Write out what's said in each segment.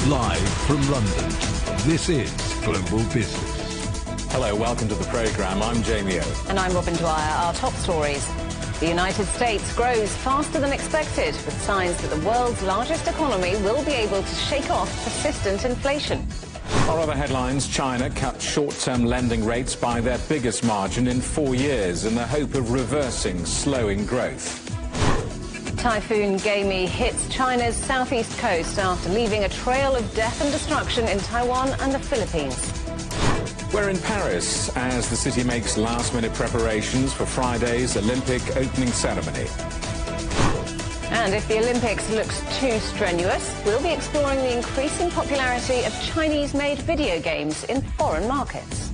Live from London, this is Global Business. Hello, welcome to the programme. I'm Jamie O. And I'm Robin Dwyer. Our top stories. The United States grows faster than expected, with signs that the world's largest economy will be able to shake off persistent inflation. Our other headlines: China cut short-term lending rates by their biggest margin in 4 years in the hope of reversing slowing growth. Typhoon Gaimi hits China's southeast coast after leaving a trail of death and destruction in Taiwan and the Philippines. We're in Paris as the city makes last-minute preparations for Friday's Olympic opening ceremony. And if the Olympics looks too strenuous, we'll be exploring the increasing popularity of Chinese-made video games in foreign markets.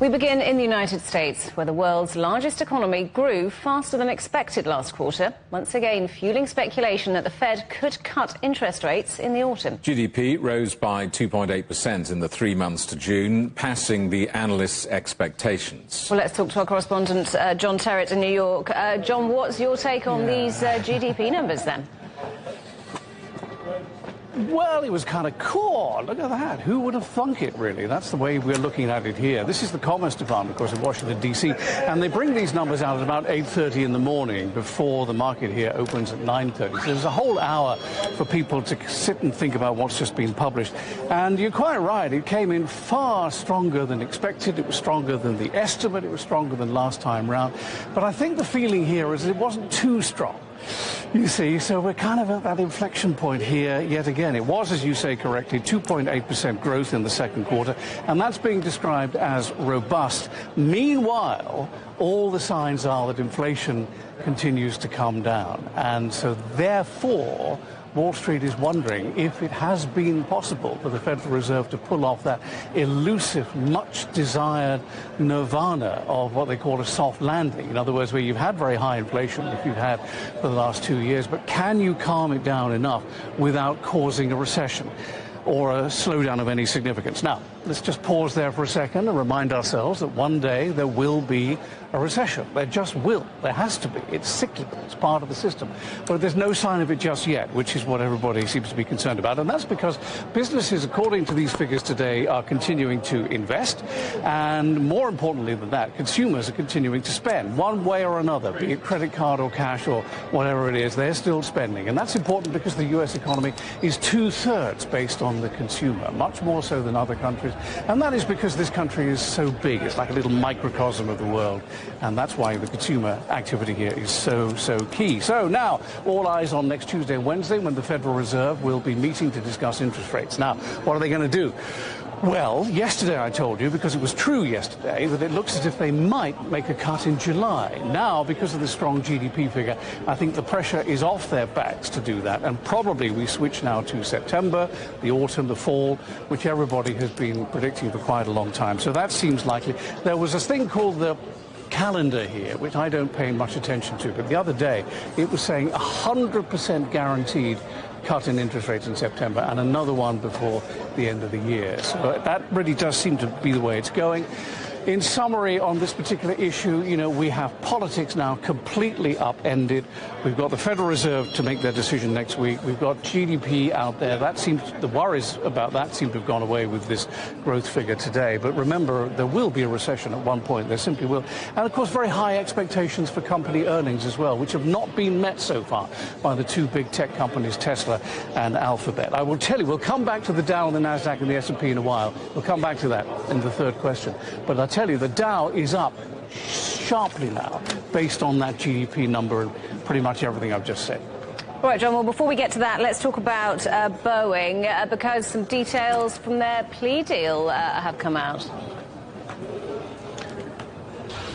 We begin in the United States, where the world's largest economy grew faster than expected last quarter, once again fueling speculation that the Fed could cut interest rates in the autumn. GDP rose by 2.8% in the 3 months to June, passing the analysts' expectations. Well, let's talk to our correspondent, John Terrett in New York. John, what's your take on these GDP numbers then? Well, it was kind of cool. Look at that. Who would have thunk it, really? That's the way we're looking at it here. This is the Commerce Department, of course, in Washington, D.C., and they bring these numbers out at about 8:30 in the morning before the market here opens at 9:30. So there's a whole hour for people to sit and think about what's just been published. And you're quite right. It came in far stronger than expected. It was stronger than the estimate. It was stronger than last time round. But I think the feeling here is it wasn't too strong. You see, so we're kind of at that inflection point here yet again. It was, as you say correctly, 2.8% growth in the second quarter, and that's being described as robust. Meanwhile, all the signs are that inflation continues to come down, and so therefore Wall Street is wondering if it has been possible for the Federal Reserve to pull off that elusive, much-desired nirvana of what they call a soft landing. In other words, where you've had very high inflation, if you've had for the last 2 years, but can you calm it down enough without causing a recession or a slowdown of any significance? Now, let's just pause there for a second and remind ourselves that one day there will be a recession. There just will. There has to be. It's cyclical. It's part of the system. But there's no sign of it just yet, which is what everybody seems to be concerned about. And that's because businesses, according to these figures today, are continuing to invest. And more importantly than that, consumers are continuing to spend one way or another, be it credit card or cash or whatever it is. They're still spending. And that's important because the U.S. economy is 2/3 based on the consumer, much more so than other countries. And that is because this country is so big. It's like a little microcosm of the world. And that's why the consumer activity here is so key. So now, all eyes on next Tuesday and Wednesday, when the Federal Reserve will be meeting to discuss interest rates. Now, what are they going to do? Well, yesterday I told you, because it was true yesterday, that it looks as if they might make a cut in July. Now, because of the strong GDP figure, I think the pressure is off their backs to do that. And probably we switch now to September, the autumn, the fall, which everybody has been predicting for quite a long time. So that seems likely. There was this thing called the calendar here, which I don't pay much attention to, but the other day it was saying 100% guaranteed cut in interest rates in September and another one before the end of the year. So that really does seem to be the way it's going. In summary, on this particular issue, you know, we have politics now completely upended. We've got the Federal Reserve to make their decision next week. We've got GDP out there. The worries about that seem to have gone away with this growth figure today. But remember, there will be a recession at one point. There simply will. And, of course, very high expectations for company earnings as well, which have not been met so far by the two big tech companies, Tesla and Alphabet. I will tell you, we'll come back to the Dow and the Nasdaq and the S&P in a while. We'll come back to that in the third question. But I'll tell you, the Dow is up sharply now based on that GDP number and pretty much everything I've just said. All right, John, well, before we get to that, let's talk about Boeing, because some details from their plea deal have come out.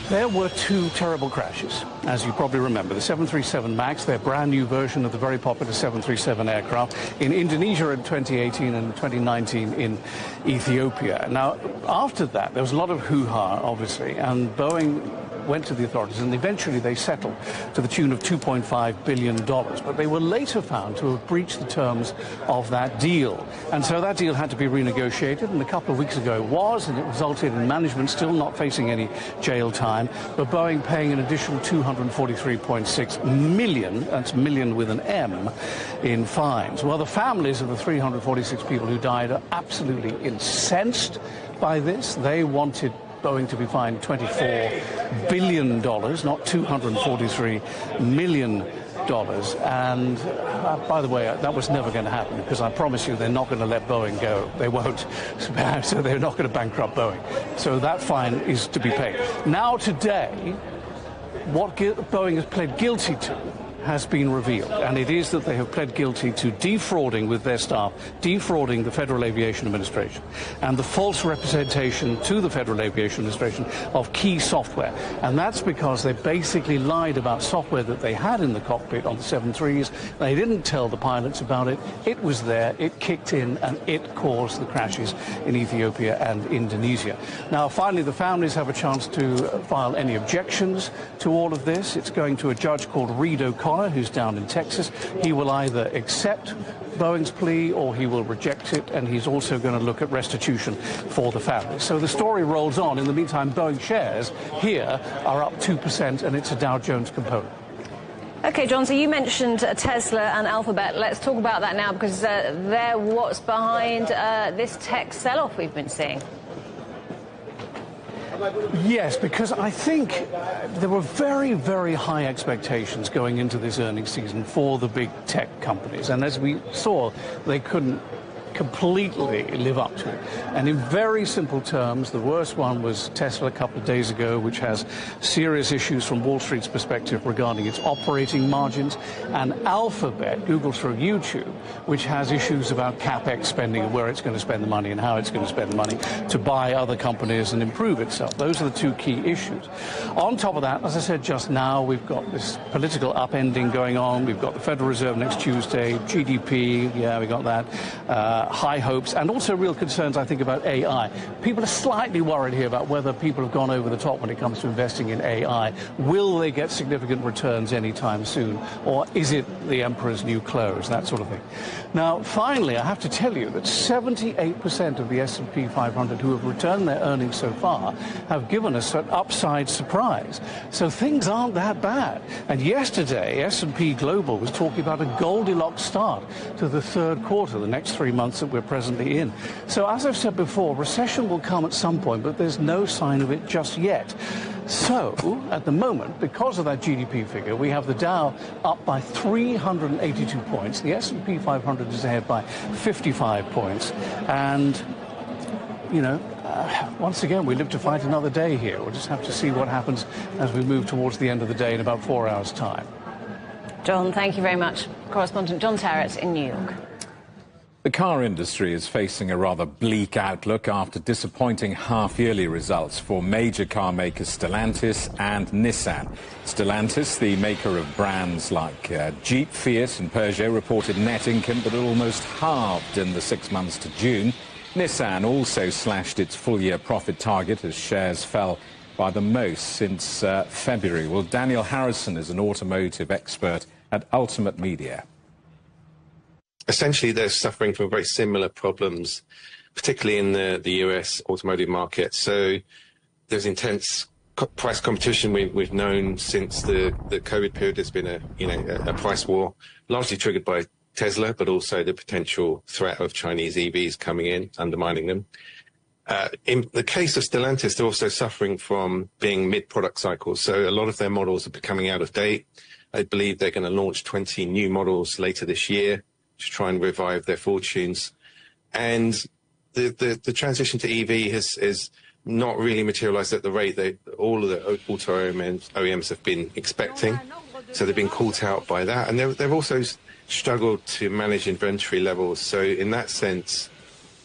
There were two terrible crashes, as you probably remember. The 737 MAX, their brand new version of the very popular 737 aircraft, in Indonesia in 2018 and 2019 in Ethiopia. Now, after that, there was a lot of hoo-ha, obviously, and Boeing went to the authorities, and eventually they settled to the tune of $2.5 billion. But they were later found to have breached the terms of that deal. And so that deal had to be renegotiated, and a couple of weeks ago it was, and it resulted in management still not facing any jail time, but Boeing paying an additional $243.6 million, that's million with an M, in fines. Well, the families of the 346 people who died are absolutely incensed by this. They wanted Boeing to be fined $24 billion, not $243 million. And by the way, that was never going to happen, because I promise you they're not going to let Boeing go. They won't. So they're not going to bankrupt Boeing. So that fine is to be paid. Now today, what Boeing has pled guilty to has been revealed, and it is that they have pled guilty to defrauding with their staff, defrauding the Federal Aviation Administration, and the false representation to the Federal Aviation Administration of key software. And that's because they basically lied about software that they had in the cockpit on the 737s. They didn't tell the pilots about it. It was there, it kicked in, and it caused the crashes in Ethiopia and Indonesia. Now, finally, the families have a chance to file any objections to all of this. It's going to a judge called Reed O'Connor, who's down in Texas. He will either accept Boeing's plea or he will reject it, and he's also going to look at restitution for the family. So the story rolls on. In the meantime, Boeing shares here are up 2%, and it's a Dow Jones component. OK, John, so you mentioned Tesla and Alphabet. Let's talk about that now, because they're what's behind this tech sell-off we've been seeing. Yes, because I think there were very, very high expectations going into this earnings season for the big tech companies. And as we saw, they couldn't completely live up to it. And in very simple terms, the worst one was Tesla a couple of days ago, which has serious issues from Wall Street's perspective regarding its operating margins, and Alphabet, Google through YouTube, which has issues about CapEx spending and where it's going to spend the money and how it's going to spend the money to buy other companies and improve itself. Those are the two key issues. On top of that, as I said just now, we've got this political upending going on. We've got the Federal Reserve next Tuesday, GDP, yeah, we got that. High hopes, and also real concerns, I think, about AI. People are slightly worried here about whether people have gone over the top when it comes to investing in AI. Will they get significant returns anytime soon, or is it the emperor's new clothes, that sort of thing? Now, finally, I have to tell you that 78% of the S&P 500 who have returned their earnings so far have given us an upside surprise. So things aren't that bad. And yesterday, S&P Global was talking about a Goldilocks start to the third quarter, the next 3 months that we're presently in. So as I've said before, recession will come at some point, but there's no sign of it just yet. So at the moment, because of that GDP figure, we have the Dow up by 382 points. The S&P 500 is ahead by 55 points. And, you know, once again, we live to fight another day here. We'll just have to see what happens as we move towards the end of the day in about 4 hours' time. John, thank you very much. Correspondent John Tarrett in New York. The car industry is facing a rather bleak outlook after disappointing half-yearly results for major car makers Stellantis and Nissan. Stellantis, the maker of brands like Jeep, Fiat and Peugeot, reported net income that had almost halved in the 6 months to June. Nissan also slashed its full-year profit target as shares fell by the most since February. Well, Daniel Harrison is an automotive expert at Ultimate Media. Essentially, they're suffering from very similar problems, particularly in the US automotive market. So there's intense price competition. We've known since the COVID period. There's been a price war, largely triggered by Tesla, but also the potential threat of Chinese EVs coming in, undermining them. In the case of Stellantis, they're also suffering from being mid-product cycles. So a lot of their models are becoming out of date. I believe they're going to launch 20 new models later this year to try and revive their fortunes. And the transition to EV has not really materialized at the rate that all of the auto OEMs have been expecting. So they've been caught out by that. And they've also struggled to manage inventory levels. So in that sense,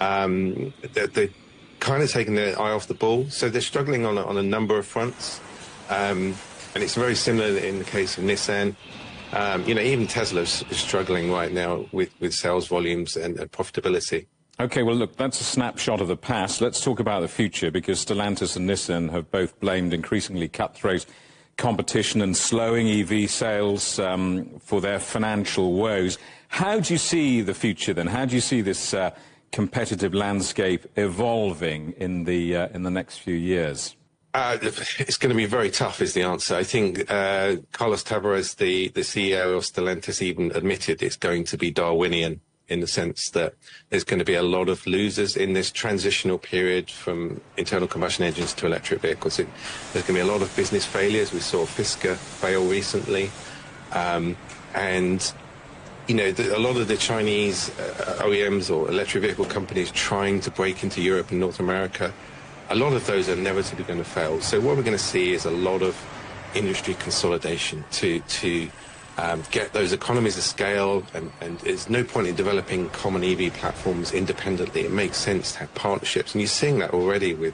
they're kind of taking their eye off the ball. So they're struggling on a number of fronts. And it's very similar in the case of Nissan. Even Tesla's struggling right now with sales volumes and profitability. OK, well, look, that's a snapshot of the past. Let's talk about the future, because Stellantis and Nissan have both blamed increasingly cutthroat competition and slowing EV sales for their financial woes. How do you see the future, then? How do you see this competitive landscape evolving in the next few years? It's going to be very tough, is the answer. I think Carlos Tavares, the CEO of Stellantis, even admitted it's going to be Darwinian, in the sense that there's going to be a lot of losers in this transitional period from internal combustion engines to electric vehicles. There's going to be a lot of business failures. We saw Fisker fail recently. And, you know, a lot of the Chinese OEMs or electric vehicle companies trying to break into Europe and North America, a lot of those are inevitably going to fail. So what we're going to see is a lot of industry consolidation to get those economies of scale, and there's no point in developing common EV platforms independently. It makes sense to have partnerships, and you're seeing that already with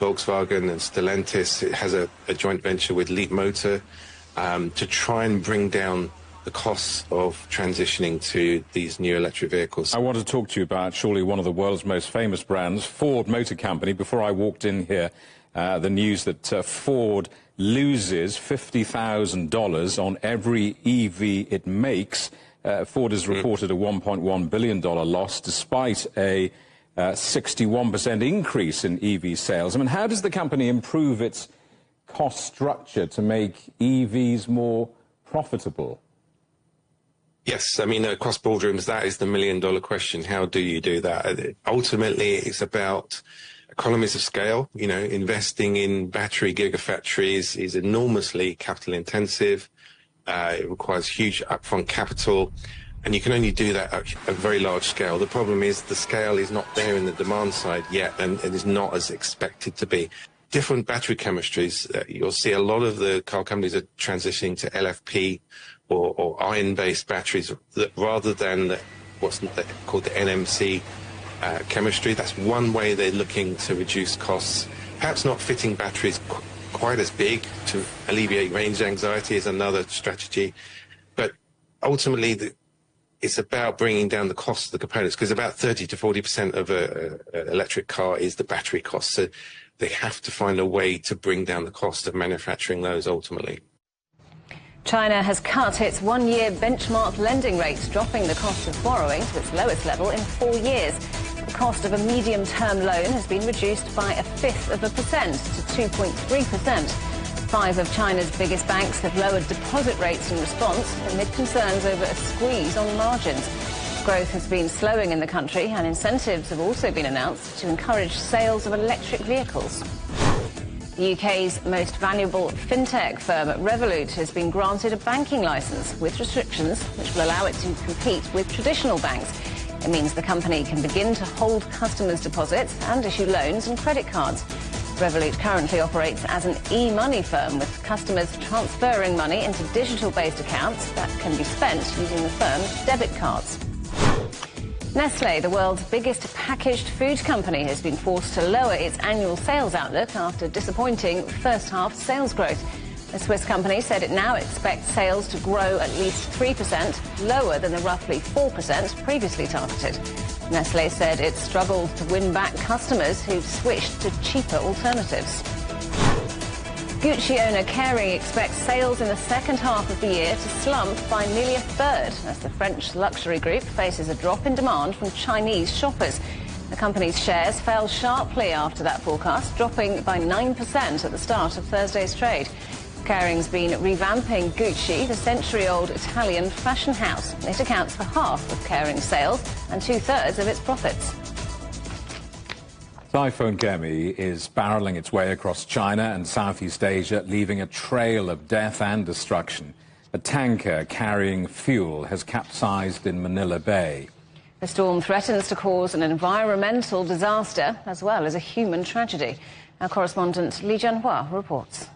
Volkswagen and Stellantis. It has a joint venture with Leapmotor to try and bring down the costs of transitioning to these new electric vehicles. I want to talk to you about surely one of the world's most famous brands, Ford Motor Company. Before I walked in here, the news that Ford loses $50,000 on every EV it makes. Ford has reported a $1.1 billion loss, despite a 61% increase in EV sales. I mean, how does the company improve its cost structure to make EVs more profitable? Yes, I mean, across boardrooms, that is the million-dollar question. How do you do that? Ultimately, it's about economies of scale. You know, investing in battery gigafactories is enormously capital intensive. It requires huge upfront capital, and you can only do that at a very large scale. The problem is the scale is not there in the demand side yet, and it is not as expected to be. Different battery chemistries, you'll see a lot of the car companies are transitioning to LFP or iron-based batteries rather than what's called the NMC chemistry. That's one way they're looking to reduce costs. Perhaps not fitting batteries quite as big to alleviate range anxiety is another strategy. But ultimately, it's about bringing down the cost of the components, because about 30 to 40% of an electric car is the battery cost. So they have to find a way to bring down the cost of manufacturing those ultimately. China has cut its one-year benchmark lending rate, dropping the cost of borrowing to its lowest level in 4 years. The cost of a medium-term loan has been reduced by 0.5% to 2.3%. 5 of China's biggest banks have lowered deposit rates in response amid concerns over a squeeze on margins. Growth has been slowing in the country, and incentives have also been announced to encourage sales of electric vehicles. The UK's most valuable fintech firm, Revolut, has been granted a banking licence with restrictions which will allow it to compete with traditional banks. It means the company can begin to hold customers' deposits and issue loans and credit cards. Revolut currently operates as an e-money firm, with customers transferring money into digital-based accounts that can be spent using the firm's debit cards. Nestlé, the world's biggest packaged food company, has been forced to lower its annual sales outlook after disappointing first-half sales growth. The Swiss company said it now expects sales to grow at least 3%, lower than the roughly 4% previously targeted. Nestlé said it struggled to win back customers who've switched to cheaper alternatives. Gucci owner Kering expects sales in the second half of the year to slump by nearly a third as the French luxury group faces a drop in demand from Chinese shoppers. The company's shares fell sharply after that forecast, dropping by 9% at the start of Thursday's trade. Kering's been revamping Gucci, the century-old Italian fashion house. It accounts for half of Kering's sales and 2/3 of its profits. Typhoon Gemi is barreling its way across China and Southeast Asia, leaving a trail of death and destruction. A tanker carrying fuel has capsized in Manila Bay. The storm threatens to cause an environmental disaster as well as a human tragedy. Our correspondent Li Jianhua reports.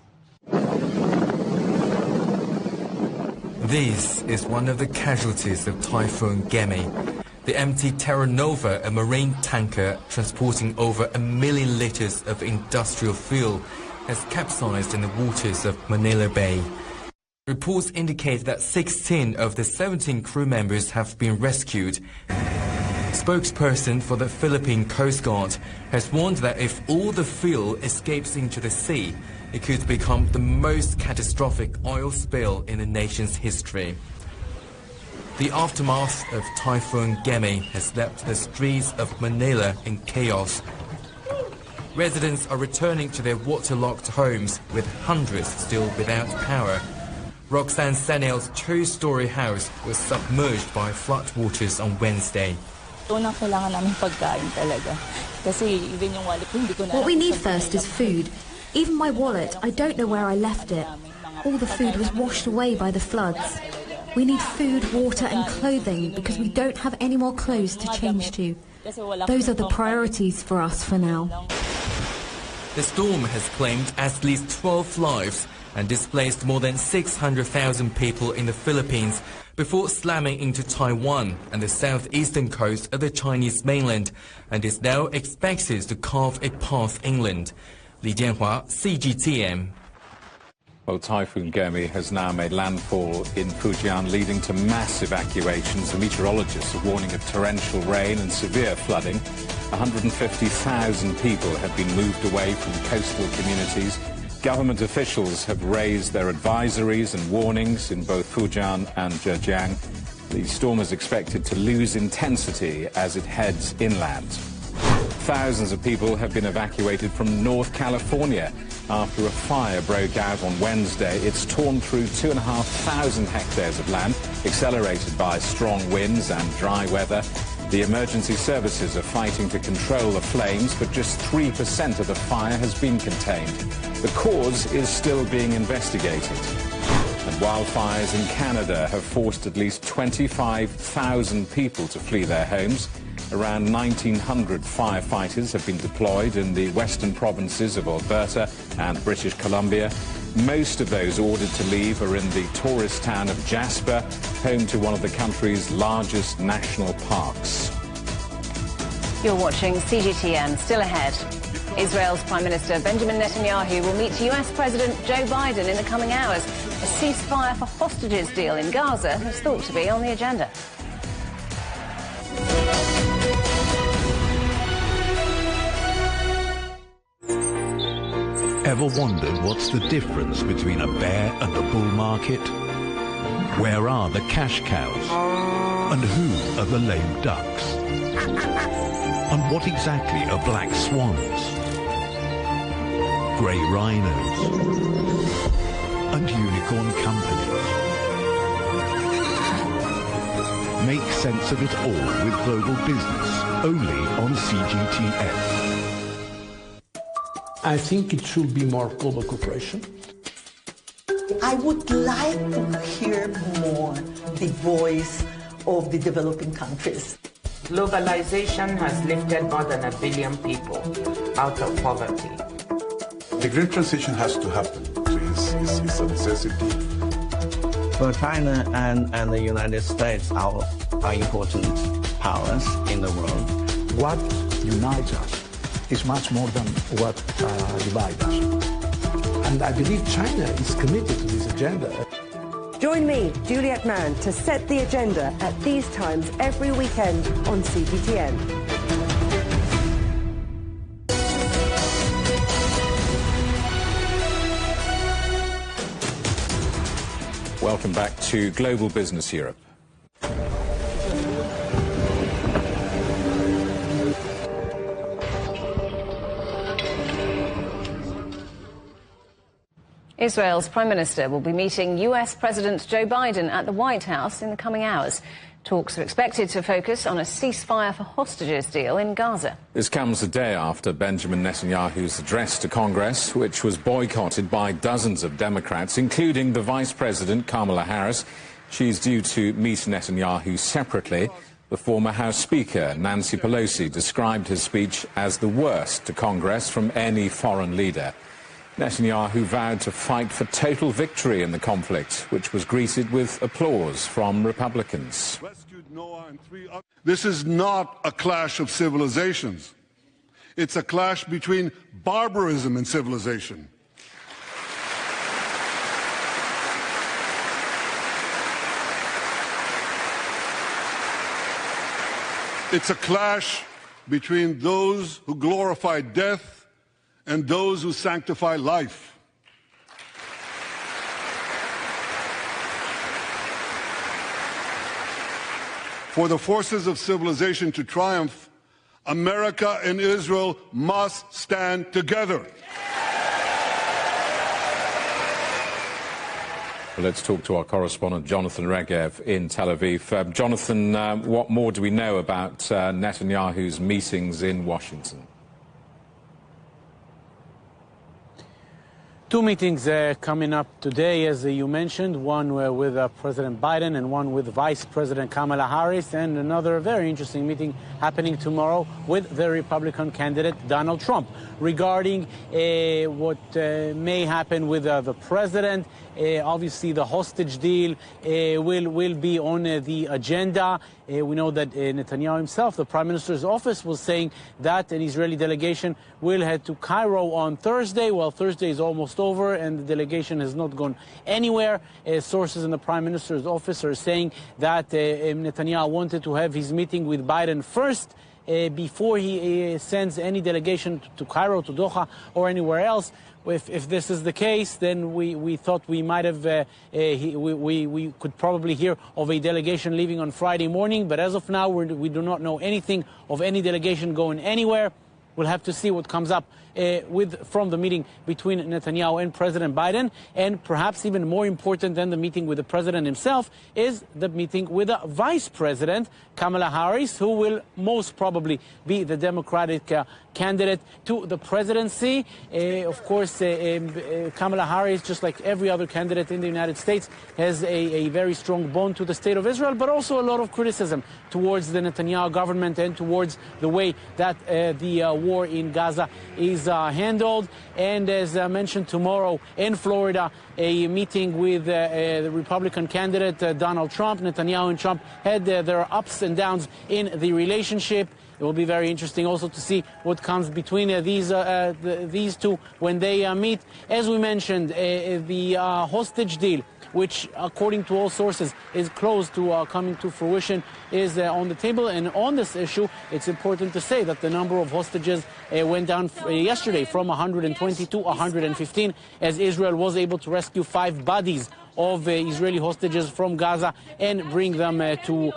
This is one of the casualties of Typhoon Gemi. The empty Terra Nova, a marine tanker transporting over 1 million litres of industrial fuel, has capsized in the waters of Manila Bay. Reports indicate that 16 of the 17 crew members have been rescued. spokesperson for the Philippine Coast Guard has warned that if all the fuel escapes into the sea, it could become the most catastrophic oil spill in the nation's history. The aftermath of Typhoon Gemi has left the streets of Manila in chaos. Residents are returning to their waterlogged homes, with hundreds still without power. Roxanne Sanel's two-story house was submerged by floodwaters on Wednesday. What we need first is food. Even my wallet, I don't know where I left it. All the food was washed away by the floods. We need food, water and clothing because we don't have any more clothes to change to. Those are the priorities for us for now. The storm has claimed at least 12 lives and displaced more than 600,000 people in the Philippines before slamming into Taiwan and the southeastern coast of the Chinese mainland, and is now expected to carve a path inland. Li Jianhua, CGTN. Well, Typhoon Gemi has now made landfall in Fujian, leading to mass evacuations. The meteorologists are warning of torrential rain and severe flooding. 150,000 people have been moved away from coastal communities. Government officials have raised their advisories and warnings in both Fujian and Zhejiang. The storm is expected to lose intensity as it heads inland. Thousands of people have been evacuated from North California after a fire broke out on Wednesday. It's torn through 2,500 hectares of land, accelerated by strong winds and dry weather. The emergency services are fighting to control the flames, but just 3% of the fire has been contained. The cause is still being investigated. And wildfires in Canada have forced at least 25,000 people to flee their homes. Around 1,900 firefighters have been deployed in the western provinces of Alberta and British Columbia. Most of those ordered to leave are in the tourist town of Jasper, home to one of the country's largest national parks. You're watching CGTN. Still ahead. Israel's Prime Minister Benjamin Netanyahu will meet US President Joe Biden in the coming hours. A ceasefire for hostages deal in Gaza is thought to be on the agenda. Ever wondered what's the difference between a bear and a bull market? Where are the cash cows? And who are the lame ducks? And what exactly are black swans? Grey rhinos? And unicorn companies? Make sense of it all with Global Business, only on CGTN. I think it should be more global cooperation. I would like to hear more the voice of the developing countries. Globalization has lifted more than 1 billion people out of poverty. The green transition has to happen. It's a necessity. Well, China and the United States are important powers in the world. What unites us is much more than what divides us. And I believe China is committed to this agenda. Join me, Juliet Mann, to set the agenda at these times every weekend on CGTN. Welcome back to Global Business Europe. Israel's Prime Minister will be meeting US President Joe Biden at the White House in the coming hours. Talks are expected to focus on a ceasefire for hostages deal in Gaza. This comes a day after Benjamin Netanyahu's address to Congress, which was boycotted by dozens of Democrats, including the Vice President Kamala Harris. She's due to meet Netanyahu separately. The former House Speaker, Nancy Pelosi, described his speech as the worst to Congress from any foreign leader. Netanyahu vowed to fight for total victory in the conflict, which was greeted with applause from Republicans. This is not a clash of civilizations. It's a clash between barbarism and civilization. It's a clash between those who glorify death and those who sanctify life. For the forces of civilization to triumph, America and Israel must stand together. Well, let's talk to our correspondent, Jonathan Regev, in Tel Aviv. Jonathan, what more do we know about Netanyahu's meetings in Washington? Two meetings coming up today, as you mentioned, one with President Biden and one with Vice President Kamala Harris, and another very interesting meeting happening tomorrow with the Republican candidate Donald Trump regarding what may happen with the president. Obviously, the hostage deal will be on the agenda. We know that Netanyahu himself, the Prime Minister's office, was saying that an Israeli delegation will head to Cairo on Thursday. Well, Thursday is almost over and the delegation has not gone anywhere. Sources in the Prime Minister's office are saying that Netanyahu wanted to have his meeting with Biden first before he sends any delegation to Cairo, to Doha, or anywhere else. If this is the case, then we thought we might have, we could probably hear of a delegation leaving on Friday morning. But as of now, we do not know anything of any delegation going anywhere. We'll have to see what comes up from the meeting between Netanyahu and President Biden. And perhaps even more important than the meeting with the president himself is the meeting with the Vice President, Kamala Harris, who will most probably be the Democratic candidate to the presidency. Of course, Kamala Harris, just like every other candidate in the United States, has a very strong bond to the state of Israel, but also a lot of criticism towards the Netanyahu government and towards the way that the war in Gaza is handled. And as mentioned, tomorrow in Florida, a meeting with the Republican candidate Donald Trump. Netanyahu and Trump had their ups and downs in the relationship. It will be very interesting also to see what comes between these two when they meet. As we mentioned, the hostage deal, which according to all sources is close to coming to fruition, is on the table. And on this issue, it's important to say that the number of hostages went down yesterday from 120 to 115, as Israel was able to rescue 5 bodies of Israeli hostages from Gaza and bring them to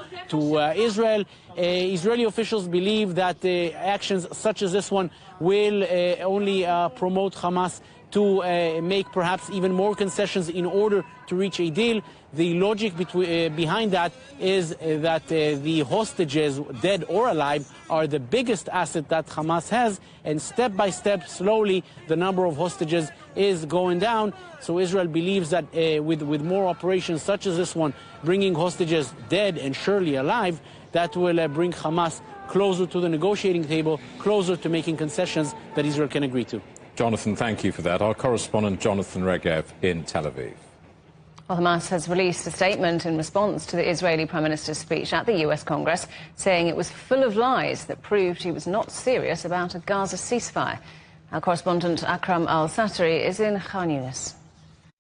Israel. Israeli officials believe that actions such as this one will only promote Hamas to make perhaps even more concessions in order to reach a deal. The logic behind that is that the hostages, dead or alive, are the biggest asset that Hamas has, and step by step, slowly, the number of hostages is going down. So Israel believes that with more operations such as this one, bringing hostages dead and surely alive, that will bring Hamas closer to the negotiating table, closer to making concessions that Israel can agree to. Jonathan, thank you for that. Our correspondent, Jonathan Regev, in Tel Aviv. Well, Hamas has released a statement in response to the Israeli Prime Minister's speech at the US Congress, saying it was full of lies that proved he was not serious about a Gaza ceasefire. Our correspondent, Akram Al-Satari, is in Khan Yunis.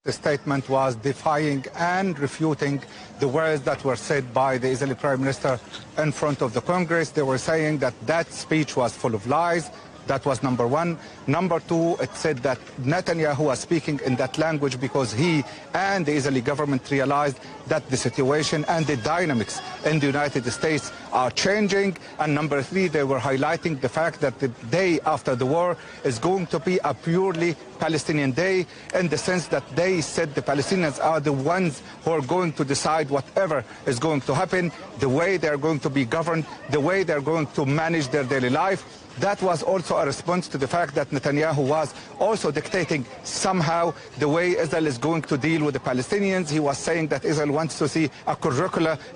The statement was defying and refuting the words that were said by the Israeli Prime Minister in front of the Congress. They were saying that that speech was full of lies. That was number one. Number two, it said that Netanyahu was speaking in that language because he and the Israeli government realized that the situation and the dynamics in the United States are changing. And number three, they were highlighting the fact that the day after the war is going to be a purely Palestinian day, in the sense that they said the Palestinians are the ones who are going to decide whatever is going to happen, the way they're going to be governed, the way they're going to manage their daily life. That was also a response to the fact that Netanyahu was also dictating somehow the way Israel is going to deal with the Palestinians. He was saying that Israel wants to see a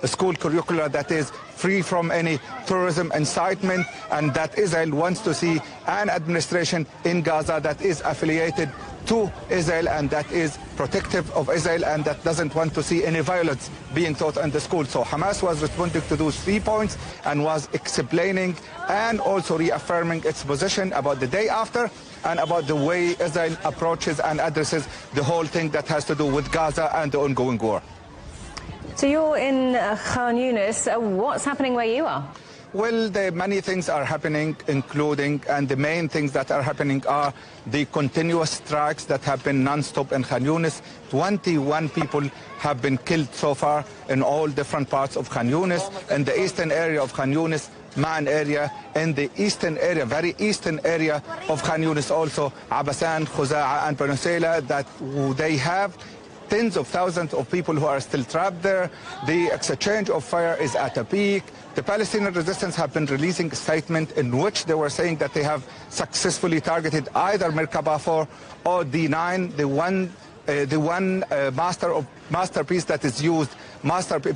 school curricula that is free from any terrorism incitement, and that Israel wants to see an administration in Gaza that is affiliated to Israel and that is protective of Israel and that doesn't want to see any violence being taught in the school. So Hamas was responding to those 3 points and was explaining and also reaffirming its position about the day after and about the way Israel approaches and addresses the whole thing that has to do with Gaza and the ongoing war. So you're in Khan Yunis. What's happening where you are? Well, many things are happening, including, and the main things that are happening are the continuous strikes that have been non-stop in Khan Yunis. 21 people have been killed so far in all different parts of Khan Yunis. In the eastern area of Khan Yunis, Ma'an area, in the eastern area, very eastern area of Khan Yunis also, Abasan, Khuza'a and Penusela, that they have tens of thousands of people who are still trapped there. The exchange of fire is at a peak. The Palestinian resistance have been releasing a statement in which they were saying that they have successfully targeted either Merkaba 4 or D9, the one masterpiece that is used,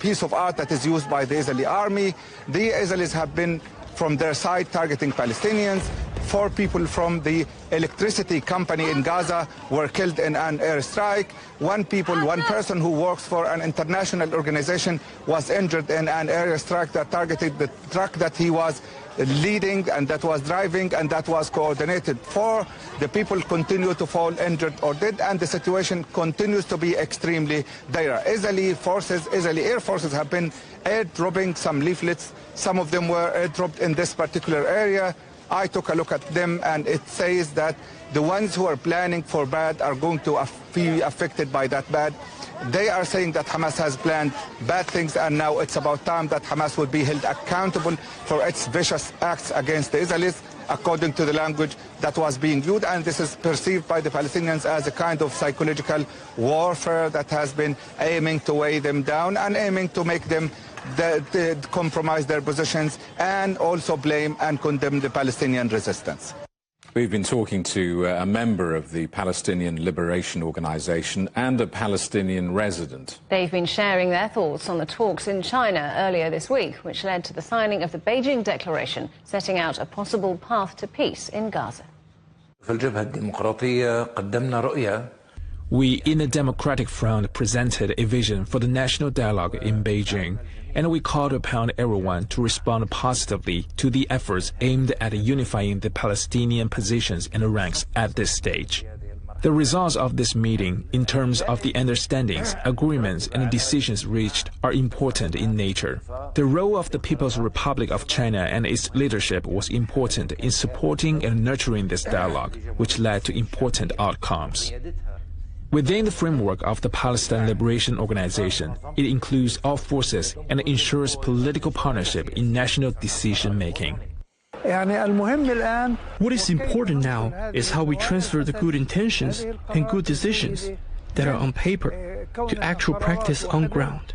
piece of art that is used by the Israeli army. The Israelis have been, from their side, targeting Palestinians. 4 people from the electricity company in Gaza were killed in an airstrike. One person who works for an international organization was injured in an airstrike that targeted the truck that he was leading and that was driving and that was coordinated. 4 the people continue to fall injured or dead, and the situation continues to be extremely dire. Israeli air forces have been airdropping some leaflets. Some of them were airdropped in this particular area. I took a look at them, and it says that the ones who are planning for bad are going to be affected by that bad. They are saying that Hamas has planned bad things, and now it's about time that Hamas would be held accountable for its vicious acts against the Israelis, according to the language that was being used. And this is perceived by the Palestinians as a kind of psychological warfare that has been aiming to weigh them down and aiming to make them compromise their positions and also blame and condemn the Palestinian resistance. We've been talking to a member of the Palestinian Liberation Organization and a Palestinian resident. They've been sharing their thoughts on the talks in China earlier this week, which led to the signing of the Beijing Declaration, setting out a possible path to peace in Gaza. We in the Democratic Front presented a vision for the national dialogue in Beijing, and we called upon everyone to respond positively to the efforts aimed at unifying the Palestinian positions and ranks at this stage. The results of this meeting, in terms of the understandings, agreements, and decisions reached, are important in nature. The role of the People's Republic of China and its leadership was important in supporting and nurturing this dialogue, which led to important outcomes. Within the framework of the Palestine Liberation Organization, it includes all forces and ensures political partnership in national decision-making. What is important now is how we transfer the good intentions and good decisions that are on paper to actual practice on ground.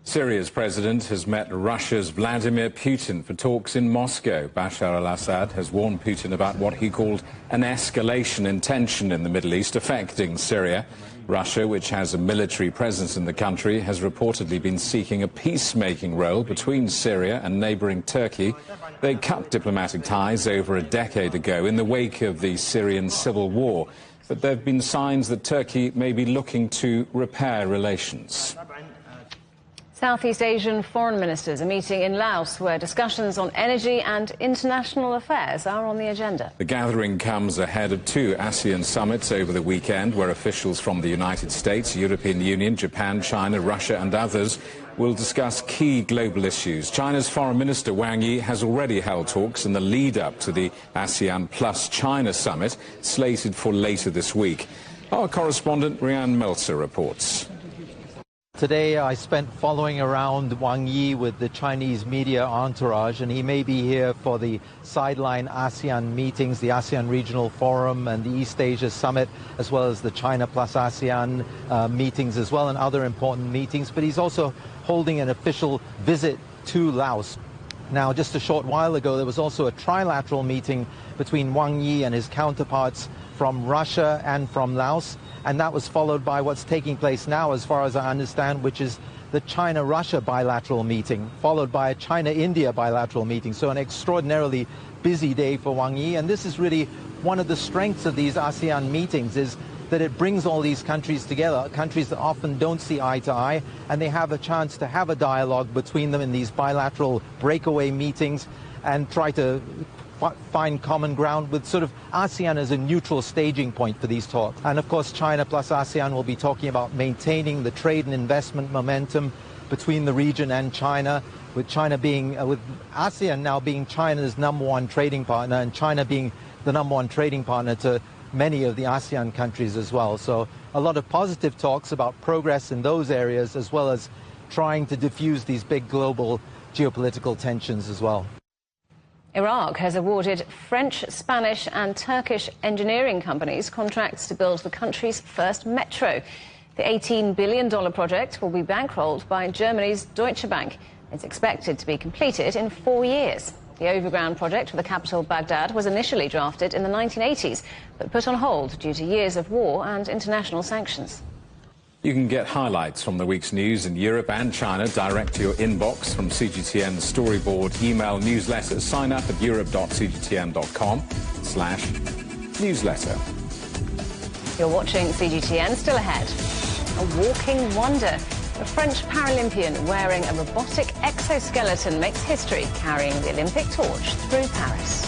Syria's president has met Russia's Vladimir Putin for talks in Moscow. Bashar al-Assad has warned Putin about what he called an escalation in tension in the Middle East affecting Syria. Russia, which has a military presence in the country, has reportedly been seeking a peacemaking role between Syria and neighboring Turkey. They cut diplomatic ties over a decade ago in the wake of the Syrian civil war. But there have been signs that Turkey may be looking to repair relations. Southeast Asian foreign ministers are meeting in Laos, where discussions on energy and international affairs are on the agenda. The gathering comes ahead of 2 ASEAN summits over the weekend, where officials from the United States, European Union, Japan, China, Russia and others will discuss key global issues. China's Foreign Minister Wang Yi has already held talks in the lead-up to the ASEAN Plus China summit, slated for later this week. Our correspondent Rianne Meltzer reports. Today I spent following around Wang Yi with the Chinese media entourage, and he may be here for the sideline ASEAN meetings, the ASEAN Regional Forum and the East Asia Summit, as well as the China plus ASEAN meetings as well, and other important meetings. But he's also holding an official visit to Laos. Now, just a short while ago, there was also a trilateral meeting between Wang Yi and his counterparts from Russia and from Laos. And that was followed by what's taking place now, as far as I understand, which is the China-Russia bilateral meeting, followed by a China-India bilateral meeting. So an extraordinarily busy day for Wang Yi. And this is really one of the strengths of these ASEAN meetings, is that it brings all these countries together, countries that often don't see eye to eye, and they have a chance to have a dialogue between them in these bilateral breakaway meetings and try to find common ground with sort of ASEAN as a neutral staging point for these talks. And of course, China plus ASEAN will be talking about maintaining the trade and investment momentum between the region and China, with ASEAN now being China's #1 trading partner, and China being the #1 trading partner to many of the ASEAN countries as well. So a lot of positive talks about progress in those areas, as well as trying to diffuse these big global geopolitical tensions as well. Iraq has awarded French, Spanish and Turkish engineering companies contracts to build the country's first metro. The $18 billion project will be bankrolled by Germany's Deutsche Bank. It's expected to be completed in 4 years. The overground project for the capital, Baghdad, was initially drafted in the 1980s, but put on hold due to years of war and international sanctions. You can get highlights from the week's news in Europe and China direct to your inbox from CGTN's Storyboard email newsletter. Sign up at europe.cgtn.com/newsletter. You're watching CGTN. Still ahead, a walking wonder. A French Paralympian wearing a robotic exoskeleton makes history, carrying the Olympic torch through Paris.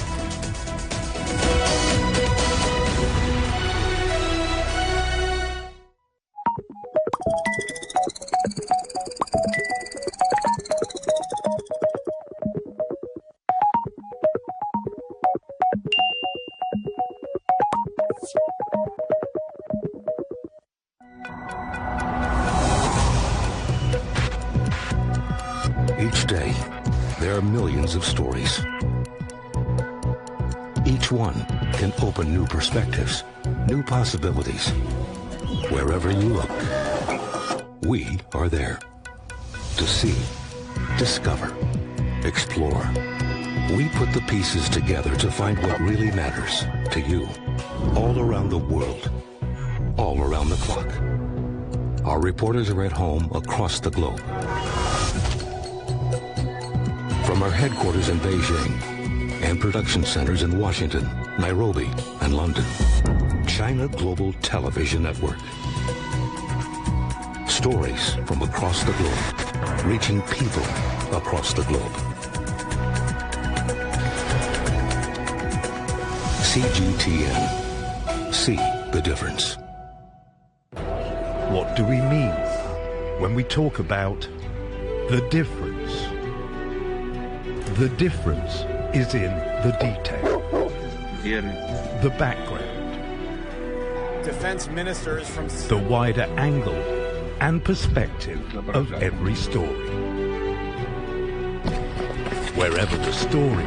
Each day, there are millions of stories. Each one can open new perspectives, new possibilities. Wherever you look, we are there to see, discover, explore. We put the pieces together to find what really matters to you, all around the world, all around the clock. Our reporters are at home across the globe. From our headquarters in Beijing and production centers in Washington, Nairobi, and London, China Global Television Network. Stories from across the globe, reaching people across the globe. CGTN. See the difference. What do we mean when we talk about the difference? The difference is in the detail, the background, defense ministers from the wider angle and perspective of every story. Wherever the story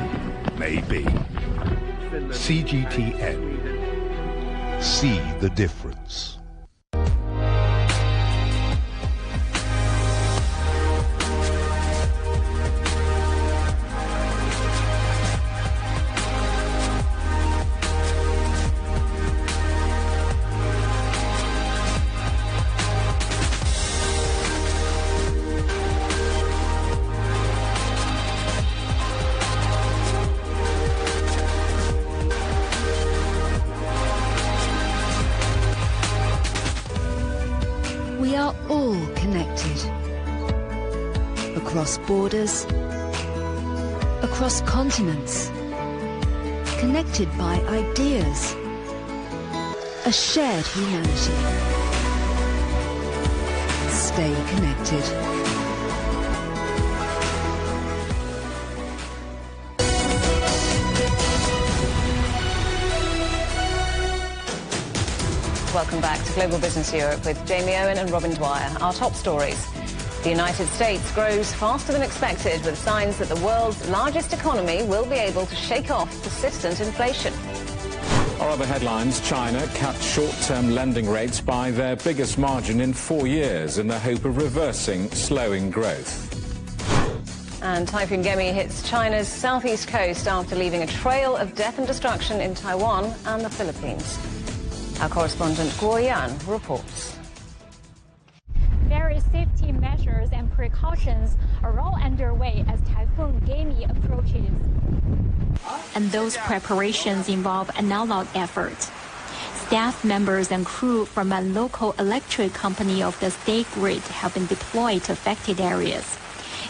may be. CGTN. See the difference. We are all connected. Across borders, across continents, connected by ideas, a shared humanity. Stay connected. Welcome back to Global Business Europe with Jamie Owen and Robin Dwyer. Our top stories. The United States grows faster than expected, with signs that the world's largest economy will be able to shake off persistent inflation. Our other headlines: China cut short-term lending rates by their biggest margin in 4 years in the hope of reversing slowing growth. And Typhoon Gemi hits China's southeast coast after leaving a trail of death and destruction in Taiwan and the Philippines. Our correspondent Guo Yan reports. Various safety measures and precautions are all underway as Typhoon Gemi approaches. And those preparations involve analog efforts. Staff members and crew from a local electric company of the state grid have been deployed to affected areas.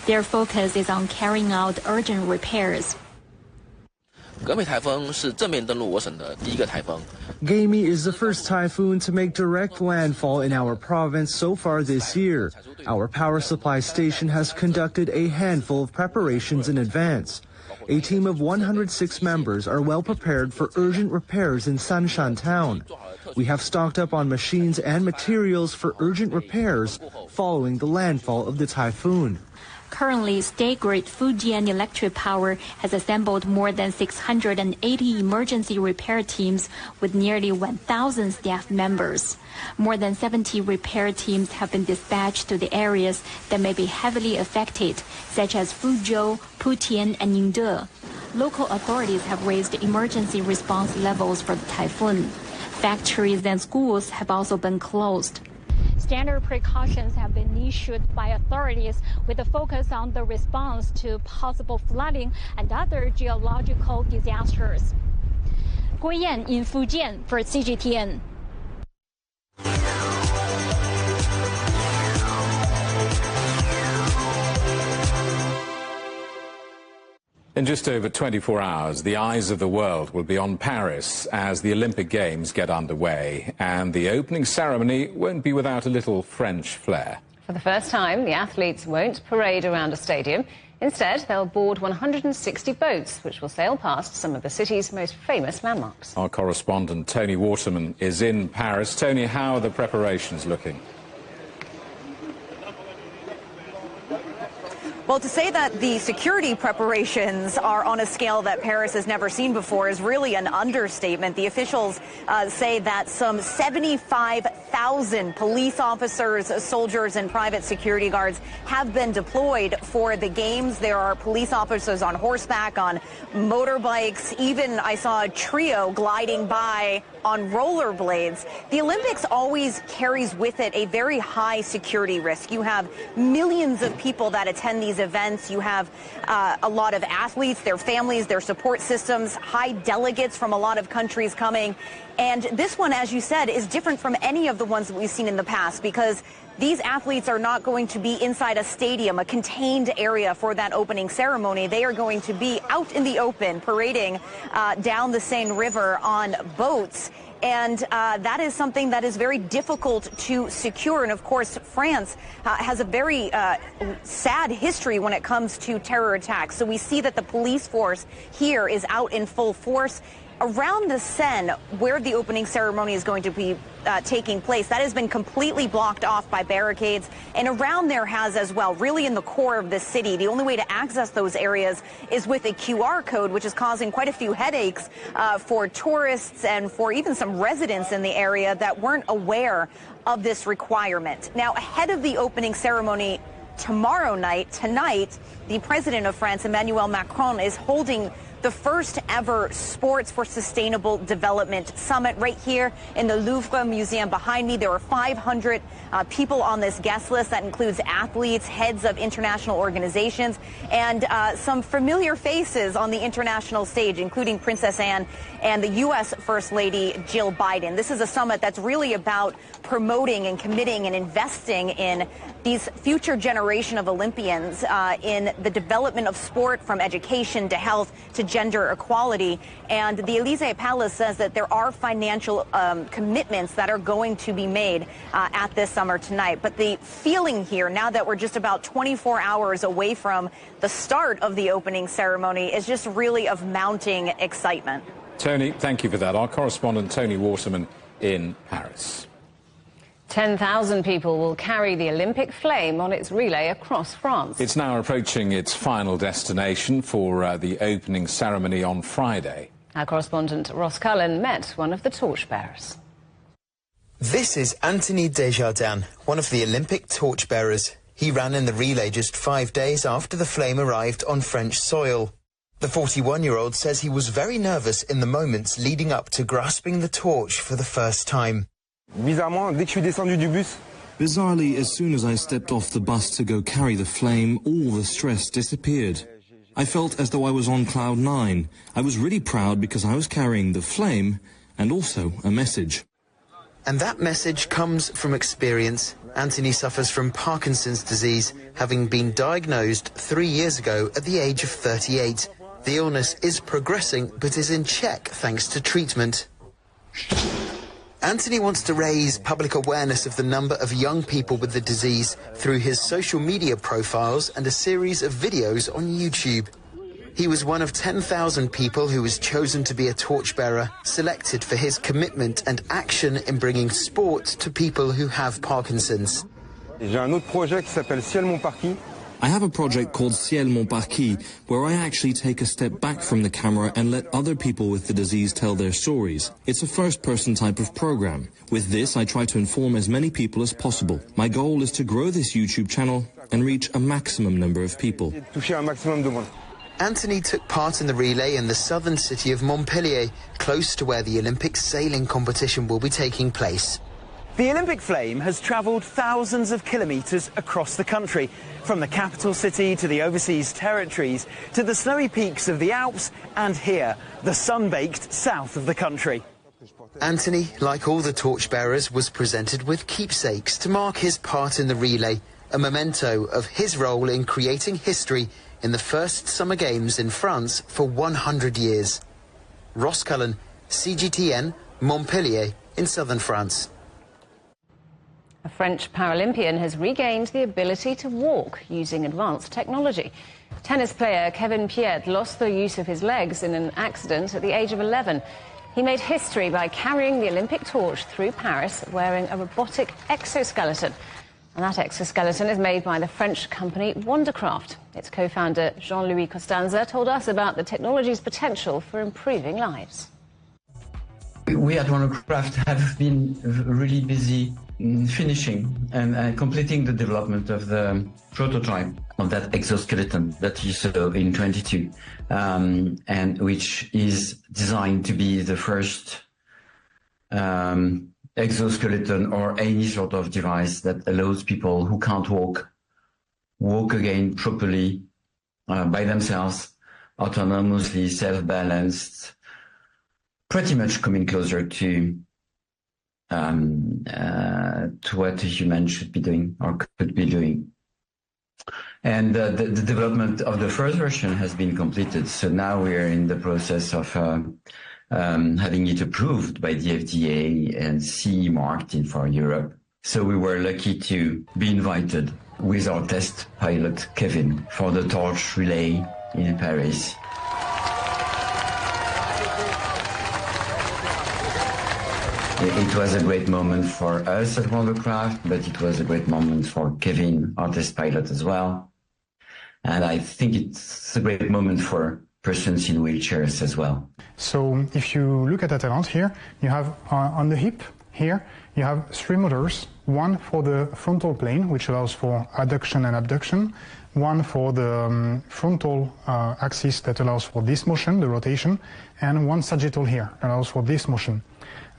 Their focus is on carrying out urgent repairs. Gamy is the first typhoon to make direct landfall in our province so far this year. Our power supply station has conducted a handful of preparations in advance. A team of 106 members are well prepared for urgent repairs in Sanshan town. We have stocked up on machines and materials for urgent repairs following the landfall of the typhoon. Currently, State Grid Fujian Electric Power has assembled more than 680 emergency repair teams with nearly 1,000 staff members. More than 70 repair teams have been dispatched to the areas that may be heavily affected, such as Fuzhou, Putian, and Ningde. Local authorities have raised emergency response levels for the typhoon. Factories and schools have also been closed. Standard precautions have been issued by authorities with a focus on the response to possible flooding and other geological disasters. Gui Yan in Fujian for CGTN. In just over 24 hours, the eyes of the world will be on Paris as the Olympic Games get underway, and the opening ceremony won't be without a little French flair. For the first time, the athletes won't parade around a stadium. Instead, they'll board 160 boats, which will sail past some of the city's most famous landmarks. Our correspondent Tony Waterman is in Paris. Tony, how are the preparations looking? Well, to say that the security preparations are on a scale that Paris has never seen before is really an understatement. The officials say that some 75,000 police officers, soldiers, and private security guards have been deployed for the games. There are police officers on horseback, on motorbikes. Even I saw a trio gliding by on rollerblades. The Olympics always carries with it a very high security risk. You have millions of people that attend these events. You have a lot of athletes, their families, their support systems, high delegates from a lot of countries coming. And this one, as you said, is different from any of the ones that we've seen in the past because these athletes are not going to be inside a stadium, a contained area for that opening ceremony. They are going to be out in the open, parading down the Seine River on boats. And that is something that is very difficult to secure. And of course, France has a very sad history when it comes to terror attacks. So we see that the police force here is out in full force. Around the Seine, where the opening ceremony is going to be taking place, that has been completely blocked off by barricades, and around there has as well, really in the core of the city. The only way to access those areas is with a QR code, which is causing quite a few headaches for tourists and for even some residents in the area that weren't aware of this requirement. Now, ahead of the opening ceremony tonight, the president of France, Emmanuel Macron, is holding the first ever Sports for Sustainable Development Summit right here in the Louvre Museum behind me. There are 500 people on this guest list. That includes athletes, heads of international organizations, and some familiar faces on the international stage, including Princess Anne and the U.S. First Lady Jill Biden. This is a summit that's really about promoting and committing and investing in these future generation of Olympians in the development of sport, from education to health to gender equality. And the Élysée Palace says that there are financial commitments that are going to be made at this summer tonight. But the feeling here, now that we're just about 24 hours away from the start of the opening ceremony, is just really of mounting excitement. Tony, thank you for that. Our correspondent Tony Waterman in Paris. 10,000 people will carry the Olympic flame on its relay across France. It's now approaching its final destination for the opening ceremony on Friday. Our correspondent Ross Cullen met one of the torchbearers. This is Anthony Desjardins, one of the Olympic torchbearers. He ran in the relay just 5 days after the flame arrived on French soil. The 41-year-old says he was very nervous in the moments leading up to grasping the torch for the first time. Bizarrely, as soon as I stepped off the bus to go carry the flame, all the stress disappeared. I felt as though I was on cloud 9. I was really proud because I was carrying the flame and also a message. And that message comes from experience. Anthony suffers from Parkinson's disease, having been diagnosed 3 years ago at the age of 38. The illness is progressing but is in check thanks to treatment. Anthony wants to raise public awareness of the number of young people with the disease through his social media profiles and a series of videos on YouTube. He was one of 10,000 people who was chosen to be a torchbearer, selected for his commitment and action in bringing sport to people who have Parkinson's. I have a project called Ciel Mon Parquis, where I actually take a step back from the camera and let other people with the disease tell their stories. It's a first-person type of program. With this, I try to inform as many people as possible. My goal is to grow this YouTube channel and reach a maximum number of people. Anthony took part in the relay in the southern city of Montpellier, close to where the Olympic sailing competition will be taking place. The Olympic flame has travelled thousands of kilometres across the country, from the capital city to the overseas territories, to the snowy peaks of the Alps, and here, the sun-baked south of the country. Anthony, like all the torchbearers, was presented with keepsakes to mark his part in the relay, a memento of his role in creating history in the first Summer Games in France for 100 years. Ross Cullen, CGTN, Montpellier in southern France. A French Paralympian has regained the ability to walk using advanced technology. Tennis player Kevin Piet lost the use of his legs in an accident at the age of 11. He made history by carrying the Olympic torch through Paris wearing a robotic exoskeleton. And that exoskeleton is made by the French company Wondercraft. Its co-founder Jean-Louis Costanza told us about the technology's potential for improving lives. We at Wondercraft have been really busy finishing and completing the development of the prototype of that exoskeleton that you saw in 22, and which is designed to be the first exoskeleton or any sort of device that allows people who can't walk again properly by themselves, autonomously, self-balanced, pretty much coming closer to what a human should be doing or could be doing. And the development of the first version has been completed. So now we're in the process of having it approved by the FDA and CE marked in for Europe. So we were lucky to be invited with our test pilot, Kevin, for the torch relay in Paris. It was a great moment for us at Wondercraft, but it was a great moment for Kevin, our test pilot as well. And I think it's a great moment for persons in wheelchairs as well. So if you look at that element here, you have on the hip here, you have 3 motors, one for the frontal plane, which allows for adduction and abduction, one for the frontal axis that allows for this motion, the rotation, and one sagittal here that allows for this motion.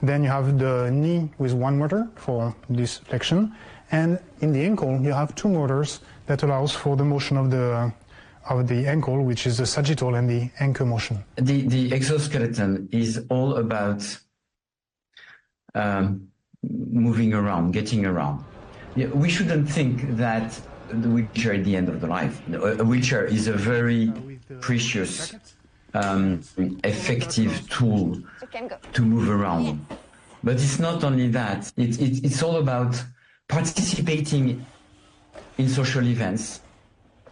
Then you have the knee with 1 motor for this flexion, and in the ankle you have 2 motors that allows for the motion of the ankle, which is the sagittal and the anchor motion. The exoskeleton is all about moving around, getting around. We shouldn't think that the wheelchair is the end of the life. A wheelchair is a very precious, effective tool to move around. But it's not only that. It's all about participating in social events,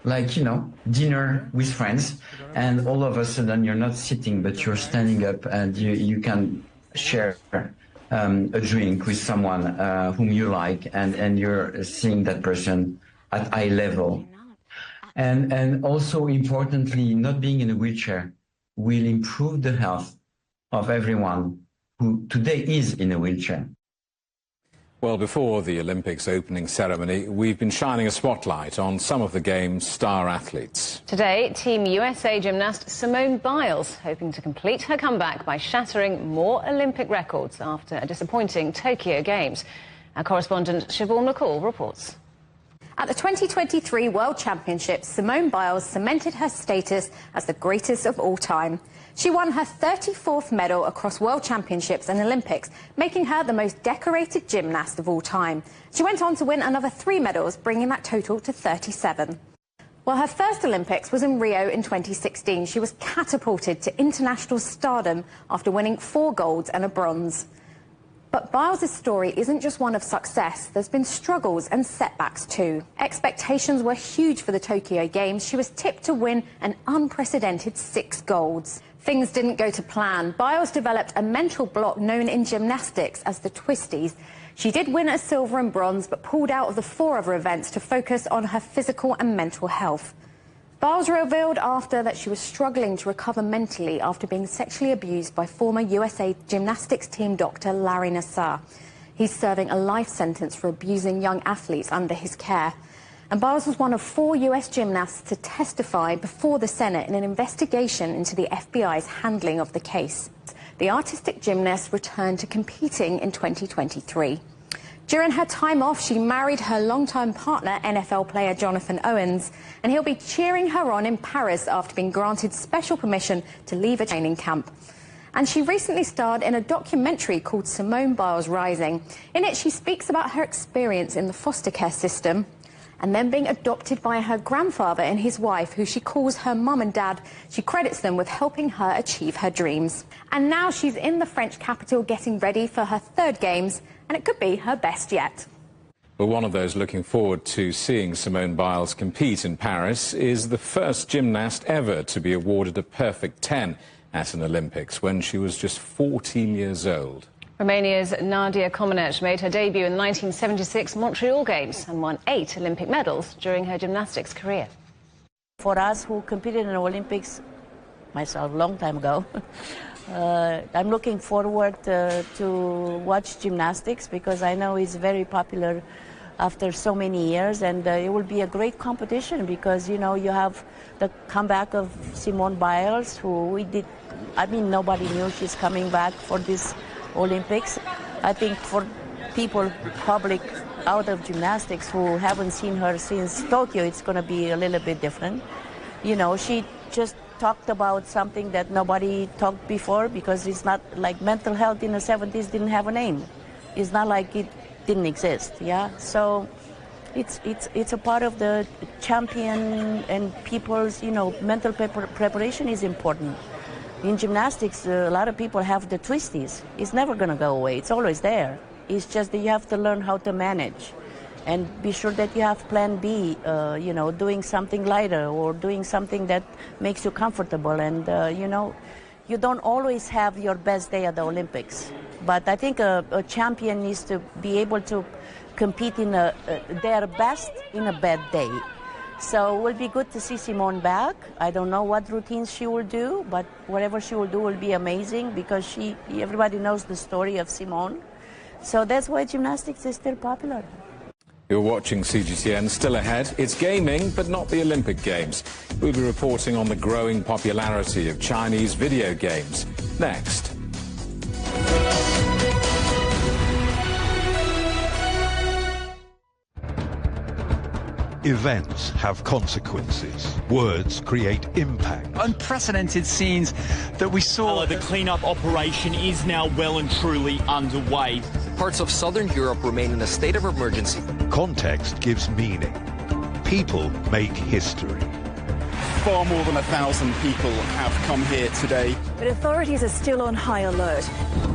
like, you know, dinner with friends, and all of a sudden you're not sitting, but you're standing up, and you can share a drink with someone whom you like, and you're seeing that person at eye level. And also importantly, not being in a wheelchair will improve the health of everyone who today is in a wheelchair. Well, before the Olympics opening ceremony, we've been shining a spotlight on some of the game's star athletes. Today, Team USA gymnast Simone Biles hoping to complete her comeback by shattering more Olympic records after a disappointing Tokyo Games. Our correspondent Siobhan McCall reports. At the 2023 World Championships, Simone Biles cemented her status as the greatest of all time. She won her 34th medal across World Championships and Olympics, making her the most decorated gymnast of all time. She went on to win another 3 medals, bringing that total to 37. Well, her first Olympics was in Rio in 2016. She was catapulted to international stardom after winning 4 golds and a bronze. But Biles' story isn't just one of success. There's been struggles and setbacks too. Expectations were huge for the Tokyo Games. She was tipped to win an unprecedented 6 golds. Things didn't go to plan. Biles developed a mental block known in gymnastics as the twisties. She did win a silver and bronze, but pulled out of the 4 other events to focus on her physical and mental health. Biles revealed after that she was struggling to recover mentally after being sexually abused by former USA gymnastics team doctor Larry Nassar. He's serving a life sentence for abusing young athletes under his care. And Biles was one of 4 US gymnasts to testify before the Senate in an investigation into the FBI's handling of the case. The artistic gymnast returned to competing in 2023. During her time off, she married her longtime partner, NFL player Jonathan Owens, and he'll be cheering her on in Paris after being granted special permission to leave a training camp. And she recently starred in a documentary called Simone Biles Rising. In it, she speaks about her experience in the foster care system and then being adopted by her grandfather and his wife, who she calls her mum and dad. She credits them with helping her achieve her dreams. And now she's in the French capital getting ready for her 3rd Games, and it could be her best yet. Well, one of those looking forward to seeing Simone Biles compete in Paris is the first gymnast ever to be awarded a perfect 10 at an Olympics when she was just 14 years old. Romania's Nadia Comaneci made her debut in the 1976 Montreal Games and won 8 Olympic medals during her gymnastics career. For us who competed in the Olympics, myself, a long time ago, I'm looking forward to watch gymnastics because I know it's very popular after so many years, and it will be a great competition because, you know, you have the comeback of Simone Biles, who nobody knew she's coming back for this Olympics. I think for people, public out of gymnastics who haven't seen her since Tokyo, it's going to be a little bit different. You know, she just talked about something that nobody talked before because it's not like mental health in the 70s didn't have a name. It's not like it didn't exist, yeah? So it's a part of the champion and people's, you know, mental preparation is important. In gymnastics, a lot of people have the twisties. It's never going to go away. It's always there. It's just that you have to learn how to manage and be sure that you have plan B, you know, doing something lighter or doing something that makes you comfortable. And, you know, you don't always have your best day at the Olympics. But I think a champion needs to be able to compete in their best in a bad day. So it will be good to see Simone back. I don't know what routines she will do, but whatever she will do will be amazing because everybody knows the story of Simone. So that's why gymnastics is still popular. You're watching CGTN. Still ahead, it's gaming, but not the Olympic Games. We'll be reporting on the growing popularity of Chinese video games. Next. Events have consequences. Words create impact. Unprecedented scenes that we saw. The cleanup operation is now well and truly underway. Parts of southern Europe remain in a state of emergency. Context gives meaning. People make history. Far more than 1,000 people have come here today. But authorities are still on high alert.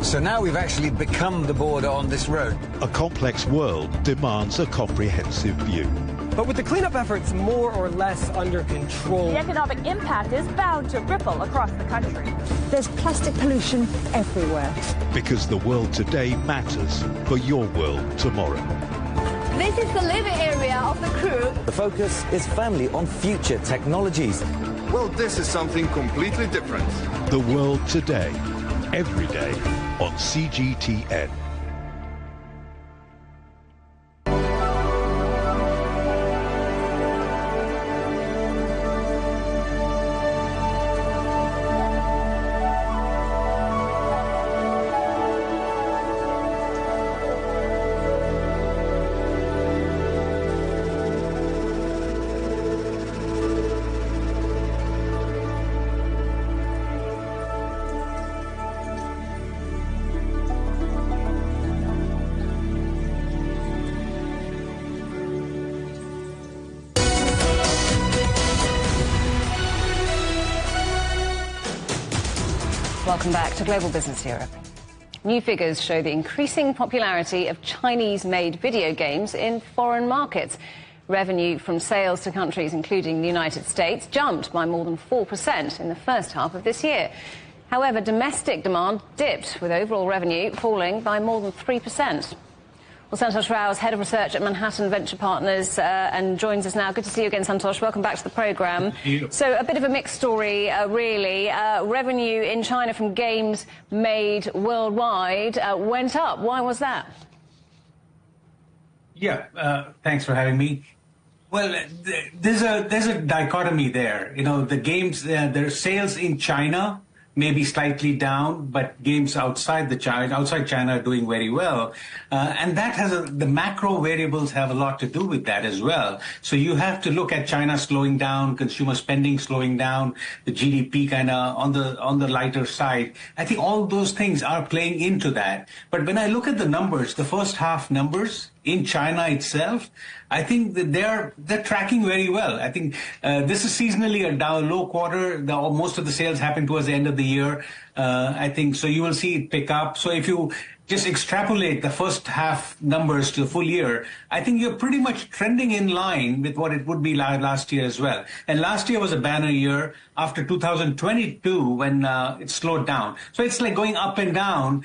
So now we've actually become the border on this road. A complex world demands a comprehensive view. But with the cleanup efforts more or less under control, the economic impact is bound to ripple across the country. There's plastic pollution everywhere. Because the world today matters for your world tomorrow. This is the living area of the crew. The focus is firmly on future technologies. Well, this is something completely different. The world today, every day on CGTN. Welcome back to Global Business Europe. New figures show the increasing popularity of Chinese-made video games in foreign markets. Revenue from sales to countries including the United States jumped by more than 4% in the first half of this year. However, domestic demand dipped, with overall revenue falling by more than 3%. Well, Santosh Rao is Head of Research at Manhattan Venture Partners and joins us now. Good to see you again, Santosh. Welcome back to the programme. So a bit of a mixed story, really. Revenue in China from games made worldwide went up. Why was that? Yeah, thanks for having me. Well, there's a dichotomy there. You know, the games, their sales in China may be slightly down, but games outside China are doing very well. And that has the macro variables have a lot to do with that as well. So you have to look at China slowing down, consumer spending slowing down, the GDP kind of on the lighter side. I think all those things are playing into that. But when I look at the numbers, the first half numbers in China itself, I think that they're tracking very well. I think this is seasonally a low quarter. Most of the sales happen towards the end of the year. I think so. You will see it pick up. So if you just extrapolate the first half numbers to the full year, I think you're pretty much trending in line with what it would be last year as well. And last year was a banner year after 2022 when it slowed down. So it's like going up and down,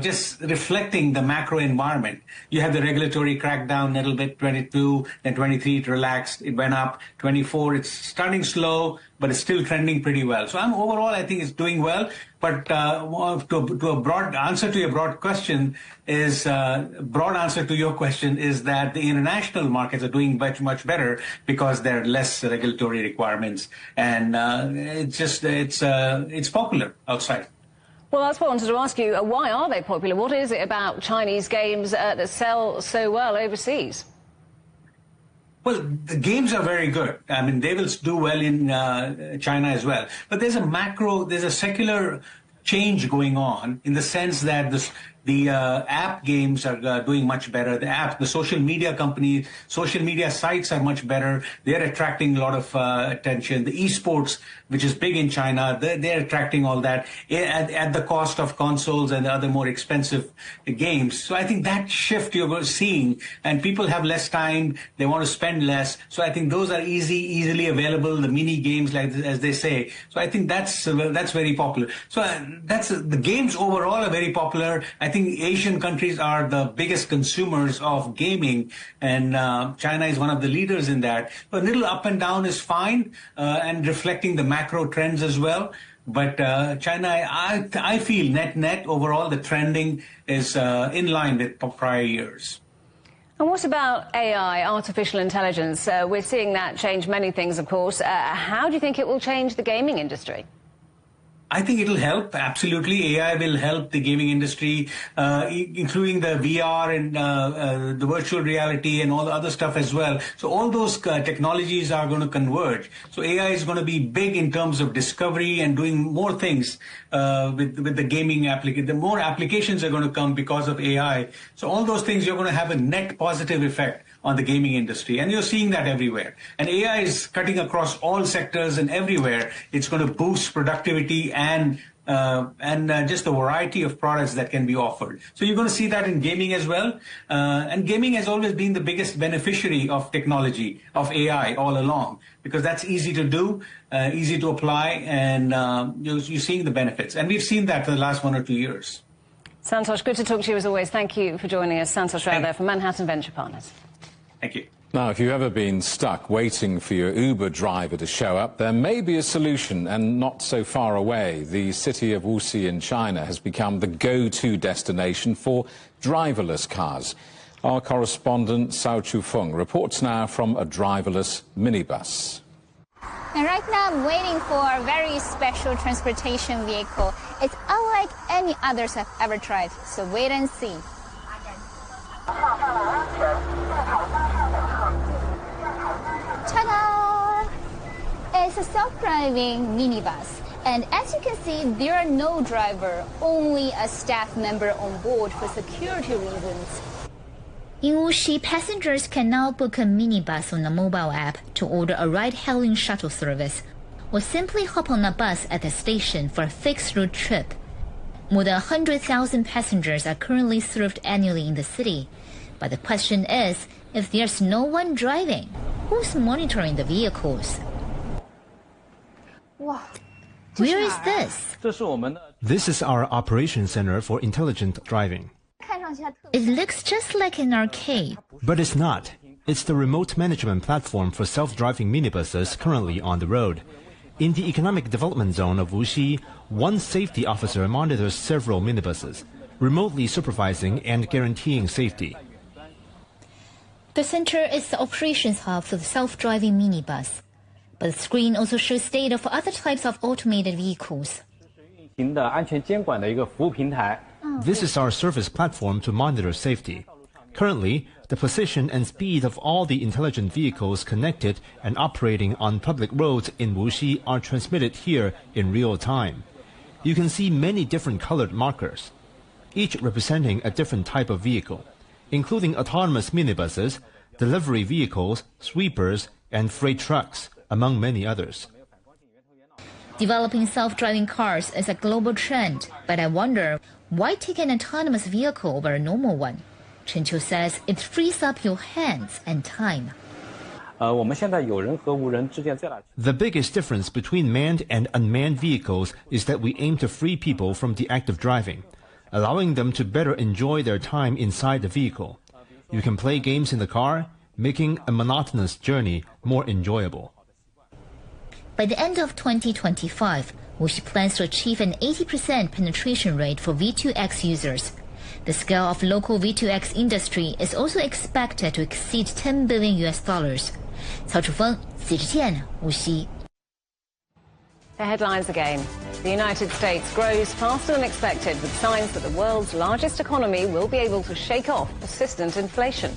just reflecting the macro environment. You have the regulatory crackdown a little bit, 22, then 23 it relaxed, it went up, 24 it's starting slow, but it's still trending pretty well. So overall, I think it's doing well. But to a broad answer to your broad question is that the international markets are doing much better because there are less regulatory requirements, and it's popular outside. Well, that's what I wanted to ask you. Why are they popular? What is it about Chinese games that sell so well overseas? Well, the games are very good. I mean, they will do well in China as well. But there's a secular change going on in the sense that the app games are doing much better. The social media companies, social media sites are much better. They're attracting a lot of attention. The esports, which is big in China, they're attracting all that at the cost of consoles and the other more expensive games. So I think that shift you're seeing, and people have less time, they want to spend less. So I think those are easily available, the mini games, like as they say. So I think that's very popular. So the games overall are very popular. I think Asian countries are the biggest consumers of gaming, and China is one of the leaders in that. But a little up and down is fine, and reflecting the macro trends as well. But China, I feel net overall, the trending is in line with prior years. And what about AI, artificial intelligence? We're seeing that change many things, of course. How do you think it will change the gaming industry? I think it'll help. Absolutely. AI will help the gaming industry, including the VR and the virtual reality and all the other stuff as well. So all those technologies are going to converge. So AI is going to be big in terms of discovery and doing more things with the gaming application. The more applications are going to come because of AI. So all those things, you're going to have a net positive effect on the gaming industry. And you're seeing that everywhere. And AI is cutting across all sectors and everywhere. It's going to boost productivity and just the variety of products that can be offered. So you're going to see that in gaming as well. And gaming has always been the biggest beneficiary of technology, of AI all along, because that's easy to do, easy to apply, and you're seeing the benefits. And we've seen that for the last 1 or 2 years. Santosh, good to talk to you as always. Thank you for joining us. Santosh Rao there from Manhattan Venture Partners. Thank you. Now, if you've ever been stuck waiting for your Uber driver to show up, there may be a solution, and not so far away. The city of Wuxi in China has become the go-to destination for driverless cars. Our correspondent, Sao Chu-Fung, reports now from a driverless minibus. And right now I'm waiting for a very special transportation vehicle. It's unlike any others I've ever tried, so wait and see. Ta-da! It's a self-driving minibus. And as you can see, there are no driver, only a staff member on board for security reasons. In Wuxi, passengers can now book a minibus on the mobile app to order a ride-hailing shuttle service. or simply hop on a bus at the station for a fixed route trip. More than 100,000 passengers are currently served annually in the city. But the question is, if there's no one driving, who's monitoring the vehicles? Where is this? This is our operations center for intelligent driving. It looks just like an arcade. But it's not. It's the remote management platform for self-driving minibuses currently on the road. In the economic development zone of Wuxi, one safety officer monitors several minibuses, remotely supervising and guaranteeing safety. The center is the operations hub for the self-driving minibus. But the screen also shows data for other types of automated vehicles. This is our service platform to monitor safety. Currently, the position and speed of all the intelligent vehicles connected and operating on public roads in Wuxi are transmitted here in real time. You can see many different colored markers, each representing a different type of vehicle, including autonomous minibuses, delivery vehicles, sweepers, and freight trucks, among many others. Developing self-driving cars is a global trend, but I wonder, why take an autonomous vehicle over a normal one? Chen Qiu says it frees up your hands and time. The biggest difference between manned and unmanned vehicles is that we aim to free people from the act of driving, allowing them to better enjoy their time inside the vehicle. You can play games in the car, making a monotonous journey more enjoyable. By the end of 2025, Wuxi plans to achieve an 80% penetration rate for V2X users. The scale of local V2X industry is also expected to exceed $10 billion. Cao Chufeng, CGTN, Wuxi. The headlines again. The United States grows faster than expected, with signs that the world's largest economy will be able to shake off persistent inflation.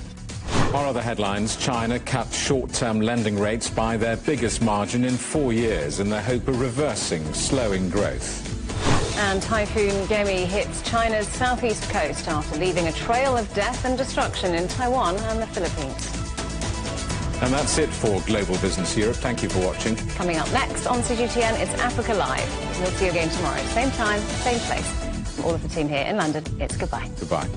Our other headlines: China cut short-term lending rates by their biggest margin in 4 years in the hope of reversing slowing growth. And Typhoon Gemi hits China's southeast coast after leaving a trail of death and destruction in Taiwan and the Philippines. And that's it for Global Business Europe. Thank you for watching. Coming up next on CGTN, it's Africa Live. We'll see you again tomorrow, same time, same place. From all of the team here in London, it's goodbye. Goodbye.